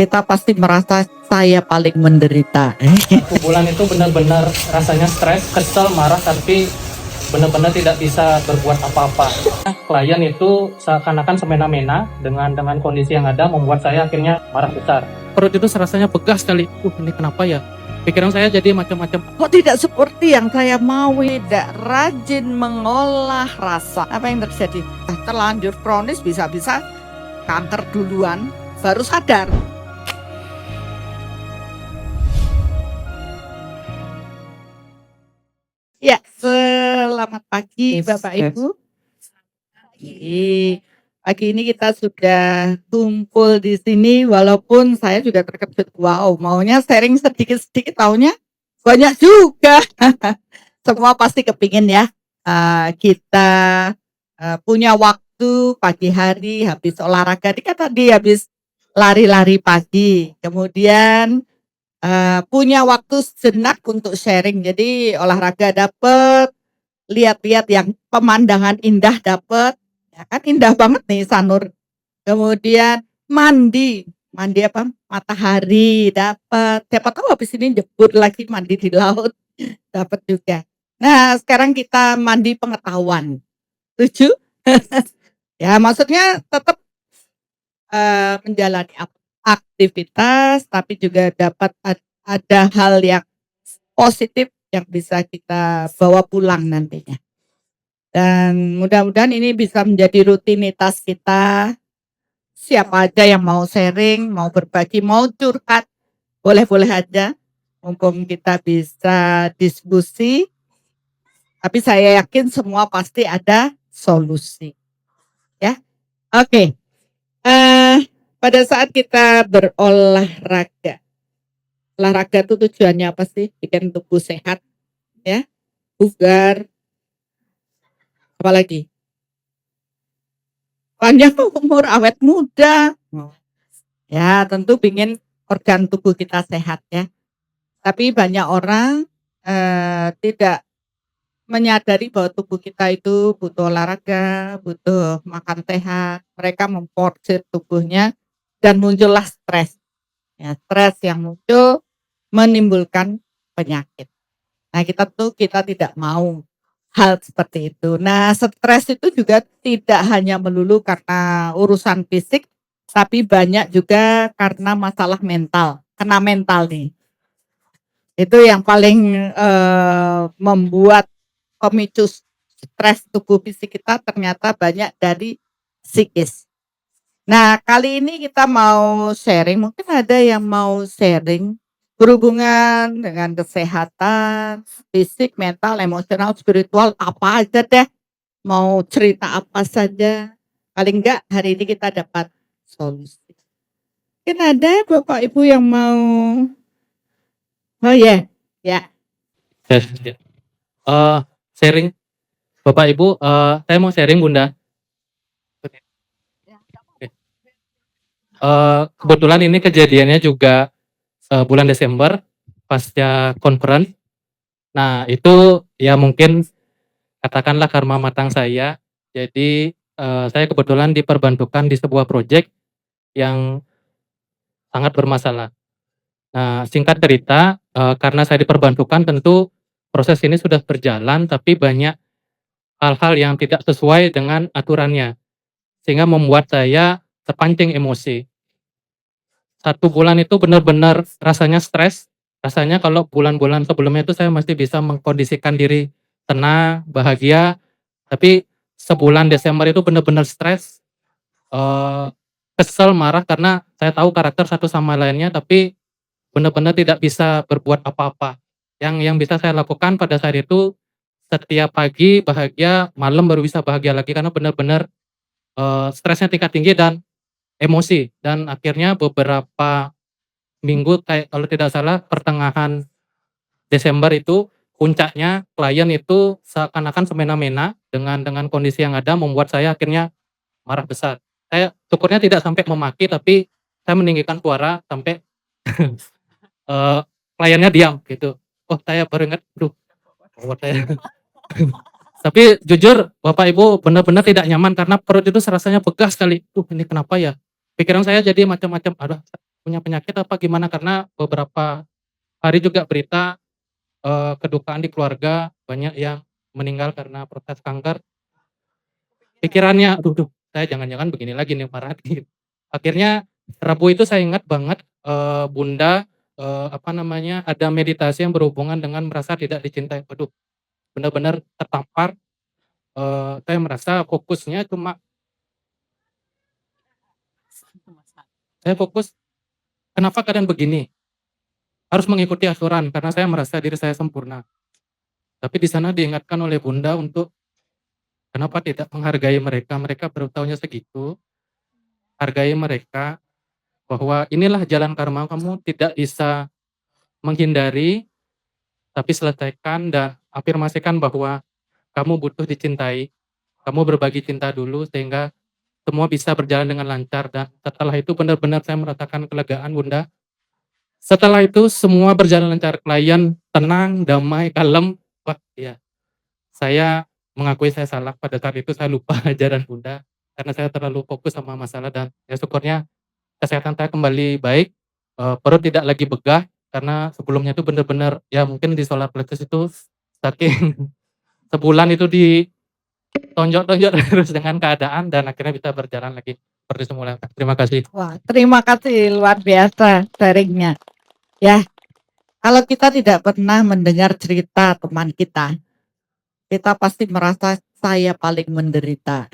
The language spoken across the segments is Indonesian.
kita pasti merasa saya paling menderita. Satu bulan itu benar-benar rasanya stres, kesel, marah, tapi benar-benar tidak bisa berbuat apa-apa. Klien itu seakan-akan semena-mena dengan kondisi yang ada membuat saya akhirnya marah besar. Perut itu rasanya pegas sekali. Ini kenapa ya? Pikiran saya jadi macam-macam. Kok tidak seperti yang saya mau, tidak rajin mengolah rasa. Apa yang terjadi? Terlanjur kronis, bisa-bisa kanker duluan, baru sadar. Ya, selamat pagi Bapak Ibu. Pagi ini kita sudah kumpul di sini, walaupun saya juga terkejut. Wow, maunya sharing sedikit-sedikit, taunya banyak juga. Semua pasti kepingin ya, kita punya waktu pagi hari habis olahraga. Tadi habis lari-lari pagi, kemudian punya waktu sejenak untuk sharing. Jadi olahraga dapet, lihat-lihat yang pemandangan indah dapet, ya kan indah banget nih Sanur. Kemudian mandi apa? Matahari dapet. Siapa tahu habis ini jebur lagi mandi di laut, dapat juga. Nah, sekarang kita mandi pengetahuan. Setuju? Ya, maksudnya tetap menjalani aktivitas, tapi juga dapat ada hal yang positif yang bisa kita bawa pulang nantinya. Dan mudah-mudahan ini bisa menjadi rutinitas kita. Siapa aja yang mau sharing, mau berbagi, mau curhat, boleh-boleh aja. Mumpung kita bisa diskusi, tapi saya yakin semua pasti ada solusi. Ya, oke. Pada saat kita berolahraga, olahraga itu tujuannya apa sih? Bikin tubuh sehat, ya, bugar, apalagi panjang umur, awet muda. Ya, tentu ingin organ tubuh kita sehat ya. Tapi banyak orang tidak menyadari bahwa tubuh kita itu butuh olahraga, butuh makan sehat. Mereka memporsir tubuhnya dan muncullah stres. Ya, stres yang muncul menimbulkan penyakit. Nah, kita tidak mau hal seperti itu. Nah, stres itu juga tidak hanya melulu karena urusan fisik, tapi banyak juga karena masalah mental, kena mental nih. Itu yang paling membuat pemicu stres tubuh fisik kita ternyata banyak dari psikis. Nah, kali ini kita mau sharing, mungkin ada yang mau sharing berhubungan dengan kesehatan, fisik, mental, emosional, spiritual, apa aja deh. Mau cerita apa saja. Paling enggak hari ini kita dapat solusi. Mungkin ada Bapak Ibu yang mau. Oh ya, ya. Sharing, Bapak Ibu, saya mau sharing Bunda. Kebetulan ini kejadiannya juga bulan Desember pasca conference. Nah, itu ya mungkin katakanlah karma matang saya. Jadi saya kebetulan diperbantukan di sebuah proyek yang sangat bermasalah. Nah, singkat cerita, karena saya diperbantukan tentu proses ini sudah berjalan, tapi banyak hal-hal yang tidak sesuai dengan aturannya, sehingga membuat saya terpancing emosi. 1 bulan itu benar-benar rasanya stres. Rasanya kalau bulan-bulan sebelumnya itu saya masih bisa mengkondisikan diri tenang, bahagia, tapi sebulan Desember itu benar-benar stres, kesel, marah karena saya tahu karakter satu sama lainnya, tapi benar-benar tidak bisa berbuat apa-apa. Yang bisa saya lakukan pada saat itu, setiap pagi bahagia, malam baru bisa bahagia lagi karena benar-benar stresnya tingkat tinggi dan emosi. Dan akhirnya beberapa minggu, kayak kalau tidak salah pertengahan Desember itu puncaknya, klien itu seakan-akan semena-mena dengan kondisi yang ada membuat saya akhirnya marah besar. Saya syukurnya tidak sampai memaki, tapi saya meninggikan suara sampai kliennya diam gitu. Oh, saya baru ingat, saya. Tapi jujur Bapak Ibu benar-benar tidak nyaman karena perut itu rasanya pegas sekali. Ini kenapa ya? Pikiran saya jadi macam-macam. Aduh, punya penyakit apa gimana, karena beberapa hari juga berita, kedukaan di keluarga, banyak yang meninggal karena proses kanker. Pikirannya, "Aduh duh, saya jangan-jangan begini lagi nih parah," gitu. Akhirnya Rabu itu saya ingat banget, Bunda, apa namanya, ada meditasi yang berhubungan dengan merasa tidak dicintai. Waduh, benar-benar tertampar, saya merasa fokusnya cuma saya fokus, "Kenapa keadaan begini?" Harus mengikuti aturan karena saya merasa diri saya sempurna. Tapi di sana diingatkan oleh Bunda untuk kenapa tidak menghargai mereka, mereka baru taunya segitu, hargai mereka, bahwa inilah jalan karma, kamu tidak bisa menghindari, tapi selesaikan dan afirmasikan bahwa kamu butuh dicintai, kamu berbagi cinta dulu sehingga semua bisa berjalan dengan lancar, dan setelah itu benar-benar saya merasakan kelegaan Bunda. Setelah itu semua berjalan lancar, klien tenang, damai, kalem. Wah iya, saya mengakui saya salah, pada saat itu saya lupa ajaran Bunda, karena saya terlalu fokus sama masalah, dan ya syukurnya kesehatan saya kembali baik, perut tidak lagi begah, karena sebelumnya itu benar-benar ya mungkin di solar plexus itu saking sebulan itu ditonjok-tonjok terus dengan keadaan, dan akhirnya bisa berjalan lagi seperti semula, Kak. Terima kasih. Wah, terima kasih luar biasa sharing-nya. Ya, kalau kita tidak pernah mendengar cerita teman kita pasti merasa saya paling menderita.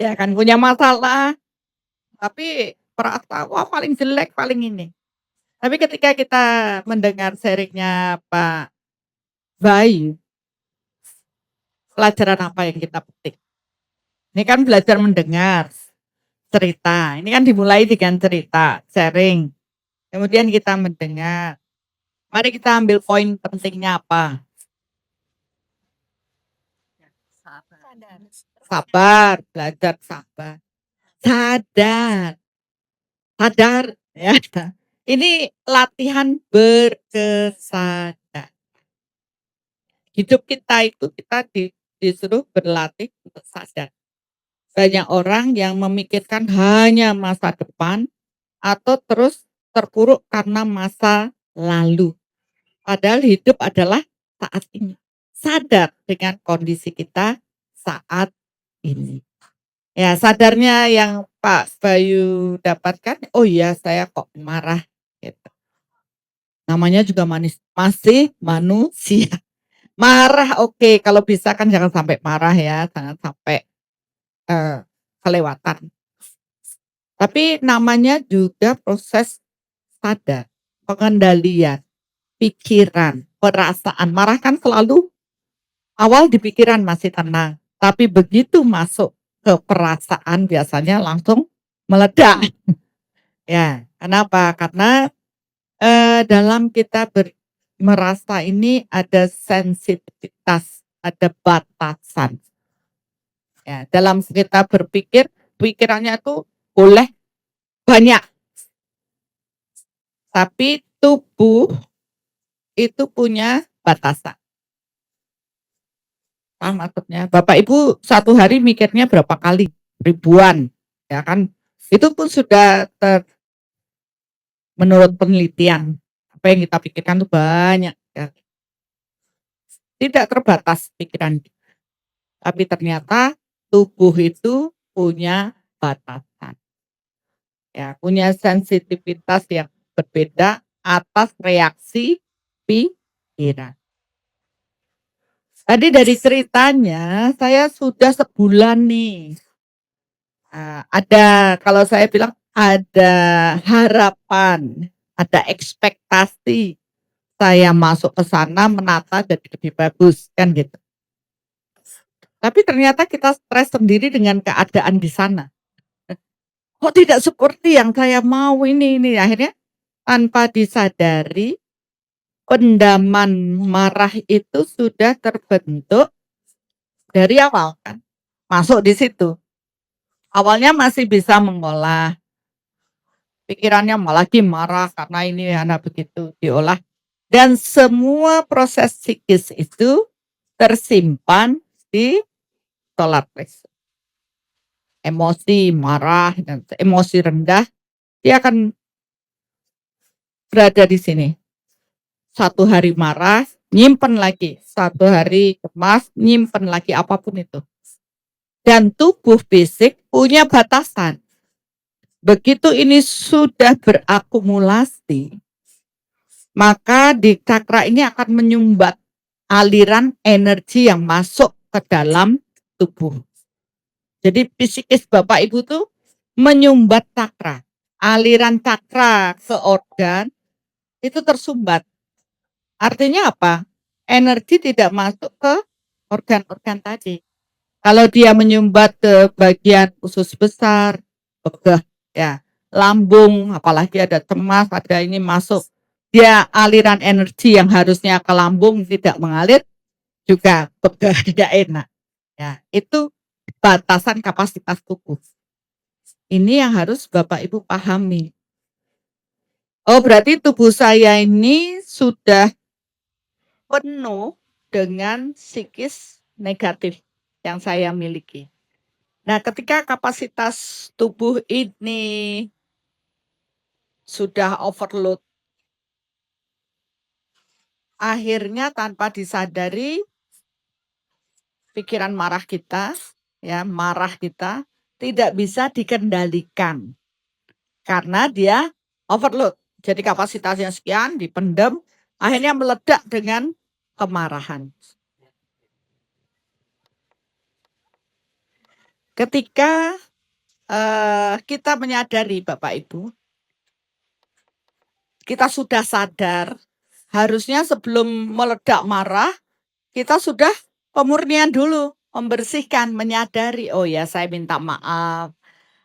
Ya kan, punya masalah, tapi merasa wah paling jelek, paling ini. Tapi ketika kita mendengar sharing-nya Pak Bayu, pelajaran apa yang kita petik? Ini kan belajar mendengar cerita. Ini kan dimulai dengan cerita, sharing. Kemudian kita mendengar. Mari kita ambil poin pentingnya apa? Sabar, belajar sabar. Sadar, sadar ya. Ini latihan berkesadaran. Hidup kita itu kita disuruh berlatih untuk sadar. Banyak orang yang memikirkan hanya masa depan atau terus terpuruk karena masa lalu. Padahal hidup adalah saat ini. Sadar dengan kondisi kita saat ini. Ya, sadarnya yang Pak Bayu dapatkan, oh iya saya kok marah gitu. Namanya juga masih manusia. Marah oke, kalau bisa kan jangan sampai marah ya, jangan sampai kelewatan. Tapi namanya juga proses sadar, pengendalian, pikiran, perasaan. Marah kan selalu awal di pikiran masih tenang, tapi begitu masuk ke perasaan biasanya langsung meledak. Ya, kenapa? Karena, dalam kita merasa ini ada sensitivitas, ada batasan. Ya, dalam kita berpikir, pikirannya tuh boleh banyak, tapi tubuh itu punya batasan. Maksudnya Bapak Ibu satu hari mikirnya berapa kali? Ribuan, ya kan? Itu pun sudah menurut penelitian, apa yang kita pikirkan tuh banyak ya. Tidak terbatas pikiran, tapi ternyata tubuh itu punya batasan. Ya, punya sensitivitas yang berbeda atas reaksi pikiran. Tadi dari ceritanya saya sudah sebulan nih, ada kalau saya bilang ada harapan, ada ekspektasi saya masuk ke sana menata jadi lebih bagus kan gitu. Tapi ternyata kita stres sendiri dengan keadaan di sana. Kok tidak seperti yang saya mau ini, akhirnya tanpa disadari pendaman marah itu sudah terbentuk dari awal kan, masuk di situ. Awalnya masih bisa mengolah, pikirannya malah marah karena ini karena begitu, diolah. Dan semua proses psikis itu tersimpan di solar plexus. Emosi, marah, dan emosi rendah, dia akan berada di sini. Satu hari marah, nyimpen lagi. Satu hari cemas, nyimpen lagi, apapun itu. Dan tubuh fisik punya batasan. Begitu ini sudah berakumulasi, maka di cakra ini akan menyumbat aliran energi yang masuk ke dalam tubuh. Jadi psikis Bapak Ibu tuh menyumbat cakra. Aliran cakra ke organ itu tersumbat. Artinya apa? Energi tidak masuk ke organ-organ tadi. Kalau dia menyumbat ke bagian usus besar, begah, ya, lambung, apalagi ada cemas, ada ini masuk, dia aliran energi yang harusnya ke lambung tidak mengalir, juga begah, tidak enak. Ya, itu batasan kapasitas tubuh. Ini yang harus Bapak Ibu pahami. Oh, berarti tubuh saya ini sudah penuh dengan psikis negatif yang saya miliki. Nah, ketika kapasitas tubuh ini sudah overload, akhirnya tanpa disadari pikiran marah kita, ya, marah kita tidak bisa dikendalikan karena dia overload. Jadi kapasitasnya sekian dipendam, akhirnya meledak dengan kemarahan. Ketika kita menyadari Bapak Ibu, kita sudah sadar, harusnya sebelum meledak marah, kita sudah pemurnian dulu, membersihkan, menyadari, oh ya saya minta maaf.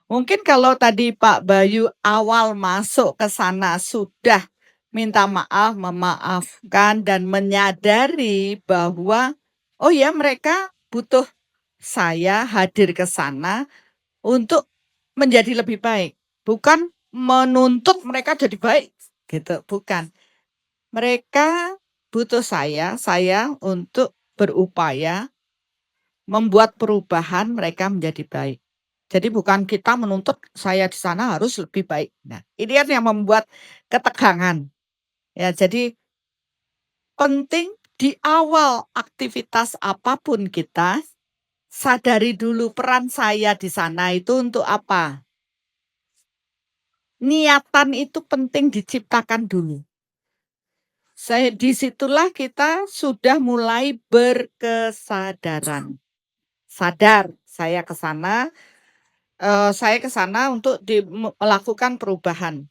Mungkin kalau tadi Pak Bayu awal masuk ke sana sudah minta maaf, memaafkan dan menyadari bahwa oh ya mereka butuh saya hadir ke sana untuk menjadi lebih baik, bukan menuntut mereka jadi baik, gitu, bukan. Mereka butuh saya untuk berupaya membuat perubahan mereka menjadi baik. Jadi bukan kita menuntut saya di sana harus lebih baik. Nah, ini kan yang membuat ketegangan. Ya, jadi penting di awal aktivitas apapun kita sadari dulu peran saya di sana itu untuk apa. Niatan itu penting diciptakan dulu. Disitulah kita sudah mulai berkesadaran. Sadar saya ke sana, untuk melakukan perubahan.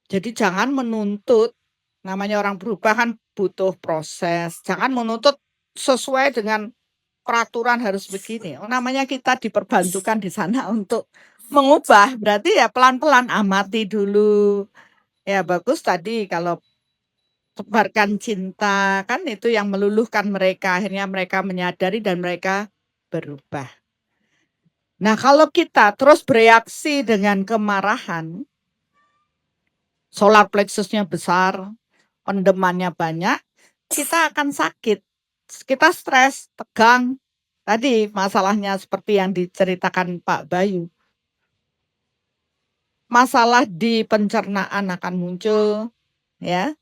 Jadi jangan menuntut, namanya orang berubah kan butuh proses, jangan menuntut sesuai dengan peraturan harus begini. Namanya kita diperbantukan di sana untuk mengubah, berarti ya pelan-pelan amati dulu. Ya bagus tadi kalau tebarkan cinta, kan itu yang meluluhkan mereka, akhirnya mereka menyadari dan mereka berubah. Nah, kalau kita terus bereaksi dengan kemarahan, solar plexusnya besar, pendemannya banyak, kita akan sakit. Kita stres, tegang. Tadi masalahnya seperti yang diceritakan Pak Bayu. Masalah di pencernaan akan muncul, ya.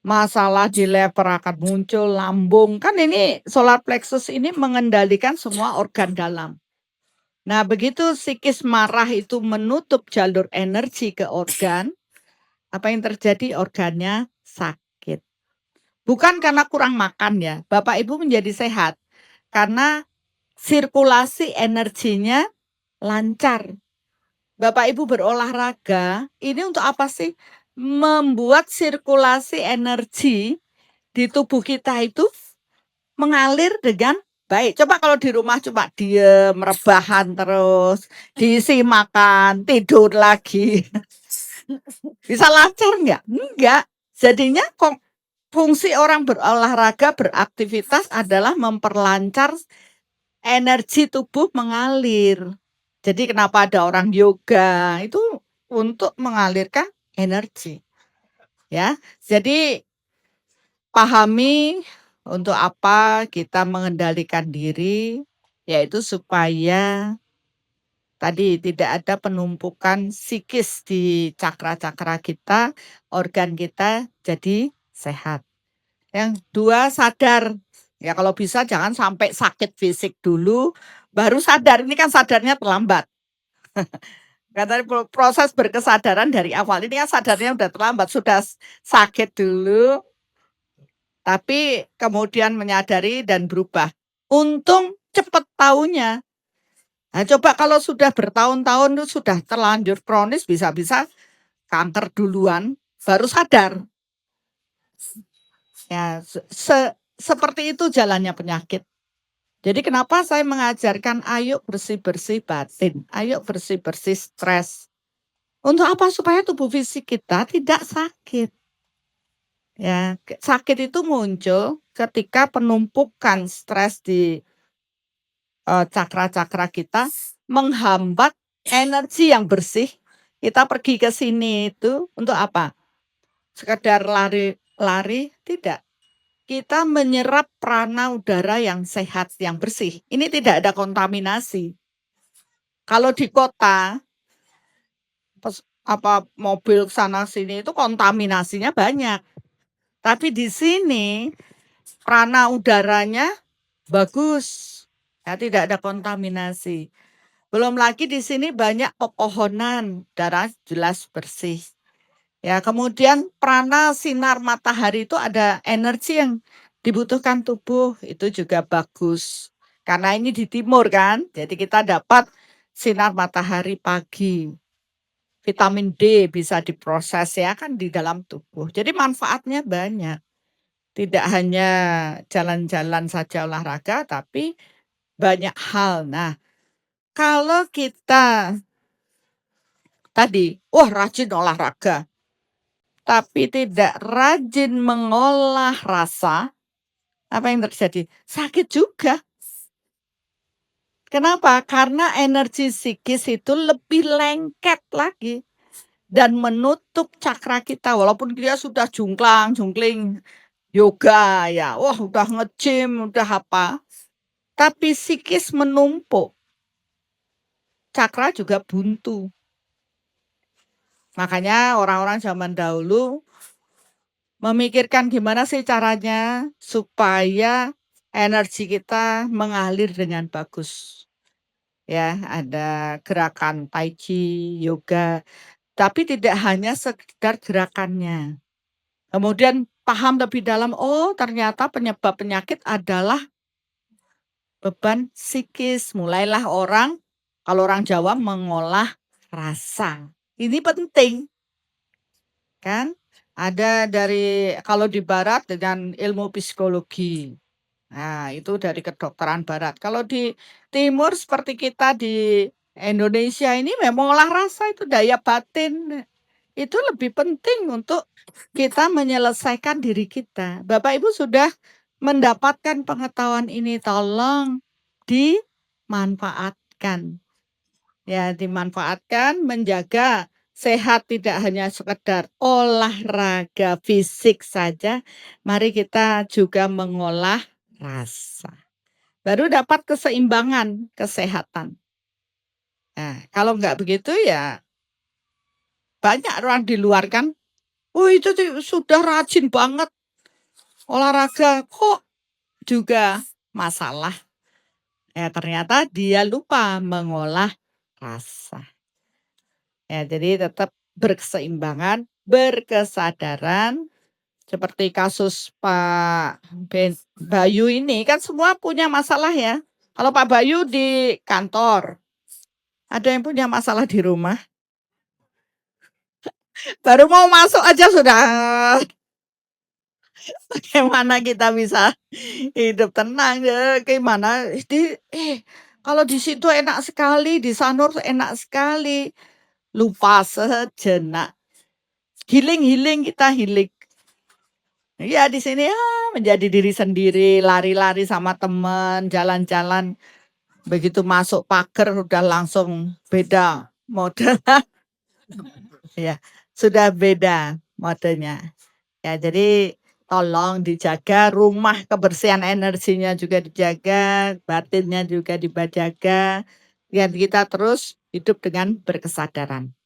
Masalah di lever akan muncul, lambung. Kan ini solar plexus ini mengendalikan semua organ dalam. Nah, begitu psikis marah itu menutup jalur energi ke organ, apa yang terjadi? Organnya sakit. Bukan karena kurang makan ya, Bapak Ibu menjadi sehat karena sirkulasi energinya lancar. Bapak Ibu berolahraga, ini untuk apa sih? Membuat sirkulasi energi di tubuh kita itu mengalir dengan baik. Coba kalau di rumah cuma diem, rebahan terus, diisi makan, tidur lagi. Bisa lancar nggak? Enggak. Jadinya kok fungsi orang berolahraga, beraktivitas adalah memperlancar energi tubuh mengalir. Jadi kenapa ada orang yoga? Itu untuk mengalirkan energi. Ya. Jadi pahami untuk apa kita mengendalikan diri, yaitu supaya Tadi tidak ada penumpukan psikis di cakra-cakra kita, organ kita jadi sehat. Yang 2 sadar. Ya kalau bisa jangan sampai sakit fisik dulu, baru sadar, ini kan sadarnya terlambat. Katanya proses berkesadaran dari awal, ini kan sadarnya udah terlambat, sudah sakit dulu, tapi kemudian menyadari dan berubah. Untung cepet taunya. Nah, coba kalau sudah bertahun-tahun itu sudah terlanjur kronis, bisa-bisa kanker duluan, baru sadar. Ya, seperti itu jalannya penyakit. Jadi kenapa saya mengajarkan ayo bersih-bersih batin, ayo bersih-bersih stres. Untuk apa? Supaya tubuh fisik kita tidak sakit. Ya, sakit itu muncul ketika penumpukan stres di cakra-cakra kita menghambat energi yang bersih. Kita pergi ke sini itu untuk apa? Sekedar lari-lari? Tidak. Kita menyerap prana udara yang sehat, yang bersih. Ini tidak ada kontaminasi. Kalau di kota, mobil sana sini itu kontaminasinya banyak. Tapi di sini prana udaranya bagus. Ya, tidak ada kontaminasi. Belum lagi di sini banyak pepohonan, udara jelas bersih. Ya, kemudian prana sinar matahari itu ada energi yang dibutuhkan tubuh, itu juga bagus. Karena ini di timur kan, jadi kita dapat sinar matahari pagi. Vitamin D bisa diproses ya kan di dalam tubuh. Jadi manfaatnya banyak. Tidak hanya jalan-jalan saja olahraga, tapi banyak hal. Nah, kalau kita tadi, wah rajin olahraga, tapi tidak rajin mengolah rasa, apa yang terjadi? Sakit juga. Kenapa? Karena energi psikis itu lebih lengket lagi dan menutup cakra kita walaupun dia sudah jungklang-jungkling yoga ya, wah udah nge-gym, udah apa, tapi psikis menumpuk, cakra juga buntu. Makanya orang-orang zaman dahulu memikirkan gimana sih caranya supaya energi kita mengalir dengan bagus. Ya, ada gerakan tai chi, yoga, tapi tidak hanya sekedar gerakannya. Kemudian paham lebih dalam, oh ternyata penyebab penyakit adalah beban psikis. Mulailah orang, kalau orang Jawa mengolah rasa. Ini penting, kan? Ada dari kalau di barat dengan ilmu psikologi. Nah, itu dari kedokteran barat. Kalau di timur seperti kita di Indonesia ini memang olah rasa itu daya batin. Itu lebih penting untuk kita menyelesaikan diri kita. Bapak Ibu sudah mendapatkan pengetahuan ini, tolong dimanfaatkan. Ya, dimanfaatkan menjaga sehat tidak hanya sekedar olahraga fisik saja, mari kita juga mengolah rasa. Baru dapat keseimbangan kesehatan. Nah, kalau nggak begitu ya banyak orang di luar kan, oh itu sudah rajin banget olahraga, kok juga masalah. Ya ternyata dia lupa mengolah rasa. Ya, jadi tetap berkeseimbangan, berkesadaran, seperti kasus Pak Bayu ini kan semua punya masalah ya. Kalau Pak Bayu di kantor, ada yang punya masalah di rumah, baru mau masuk aja sudah bagaimana kita bisa hidup tenang ya, gimana kalau di situ enak sekali, di Sanur enak sekali, lupa sejenak, healing kita healing. Iya di sini ya menjadi diri sendiri, lari-lari sama teman, jalan-jalan, begitu masuk pagar udah langsung beda mode. Ya, sudah beda modenya. Ya, jadi tolong dijaga rumah, kebersihan energinya juga dijaga, batinnya juga dijaga. Biar kita terus hidup dengan berkesadaran.